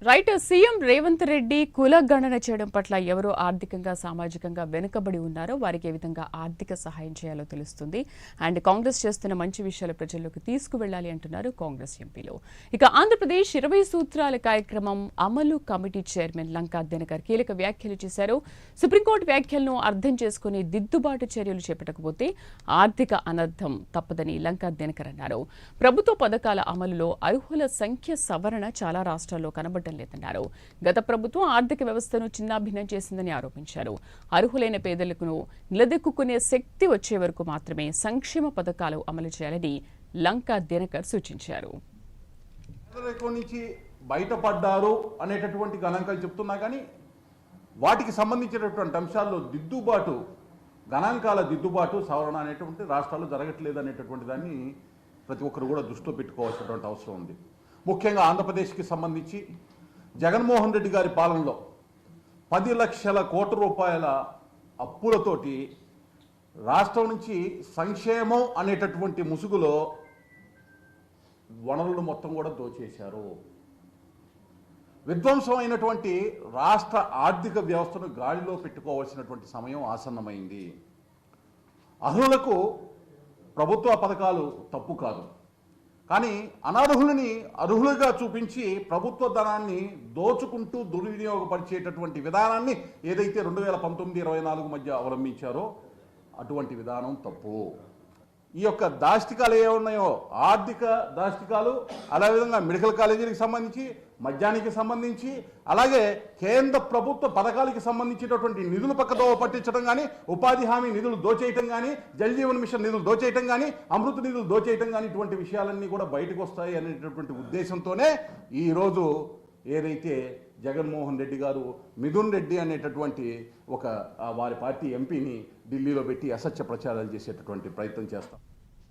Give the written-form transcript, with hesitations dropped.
Right. CM Revanth Reddy కుల గణన చేయడం పట్ల ఎవరు ఆర్థికంగా సామాజికంగా వెనుకబడి ఉన్నారో వారికి ఏ విధంగా ఆర్థిక సహాయం చేయాలో తెలుస్తుంది. అండ్ కాంగ్రెస్ చేస్తున్న మంచి విషయాలు ప్రజల్లోకి తీసుకువెళ్లాలి అంటున్నారు కాంగ్రెస్ ఎంపీలు. ఇక ఆంధ్రప్రదేశ్ 20 సూత్రాల కార్యక్రమం అమలు కమిటీ చైర్మన్ లంకా దినకర్ కీలక వ్యాఖ్యలు చేశారు. సుప్రీంకోర్టు వ్యాఖ్యలను అర్థం చేసుకుని దిద్దుబాటు చర్యలు చేపట్టకపోతే ఆర్థిక అనర్థం తప్పదని లంకా దినకర్ అన్నారు. ప్రభుత్వ పథకాల అమలులో అర్హుల సంఖ్య సవరణ చాలా రాష్ట్రాల్లో కనబడ్డం లేదన్నారు. గత ప్రభుత్వం ఆర్థిక వ్యవస్థను చిన్నాభిన్నం చేసిందని ఆరోపించారు. అర్హులైన పేదలకు నిలదొక్కునే శక్తి వచ్చే వరకు మాత్రమే సంక్షేమ పథకాలు అమలు చేయాలని లంకా దినకర్ సూచించారు. నుంచి బయటపడ్డారు అనేటటువంటి గణాంకాలు చెప్తున్నా కానీ వాటికి సంబంధించినటువంటి అంశాల్లో గణాంకాల దిద్దుబాటు సవరణ అనేటువంటి రాష్ట్రాల్లో జరగట్లేదు అనేటటువంటి దాన్ని ప్రతి ఒక్కరు కూడా దృష్టిలో పెట్టుకోవాల్సినటువంటి అవసరం ఉంది. ముఖ్యంగా ఆంధ్రప్రదేశ్కి సంబంధించి జగన్మోహన్ రెడ్డి గారి పాలనలో 10 లక్షల కోట్ల రూపాయల అప్పులతోటి రాష్ట్రం నుంచి సంక్షేమం అనేటటువంటి ముసుగులో వనరులు మొత్తం కూడా దోచేశారు. విధ్వంసం అయినటువంటి రాష్ట్ర ఆర్థిక వ్యవస్థను గాలిలో పెట్టుకోవాల్సినటువంటి సమయం ఆసన్నమైంది. అర్హులకు ప్రభుత్వ పథకాలు తప్పు కాదు, కానీ అనర్హులని అర్హులుగా చూపించి ప్రభుత్వ ధనాన్ని దోచుకుంటూ దుర్వినియోగపరిచేటటువంటి విధానాన్ని ఏదైతే 2019-24 మధ్య అవలంబించారో అటువంటి విధానం తప్పు. ఈ యొక్క దాష్టికాలు ఏమున్నాయో ఆర్థిక దాష్టికాలు, అదేవిధంగా మెడికల్ కాలేజీలకు సంబంధించి, మద్యానికి సంబంధించి, అలాగే కేంద్ర ప్రభుత్వ పథకాలకి సంబంధించినటువంటి నిధులు పక్కదో పట్టించడం కానీ, ఉపాధి హామీ నిధులు దోచేయటం కానీ, జల్ జీవన్ మిషన్ నిధులు దోచేయటం కానీ, అమృత నిధులు దోచేయటం కానీ, ఇటువంటి విషయాలన్నీ కూడా బయటకు వస్తాయి అనేటటువంటి ఉద్దేశంతోనే ఈరోజు ఏదైతే జగన్మోహన్ రెడ్డి గారు మిథున్ రెడ్డి అనేటటువంటి వారి పార్టీ ఎంపీని ఢిల్లీలో పెట్టి అసత్య ప్రచారాలు చేసేటటువంటి ప్రయత్నం చేస్తాం.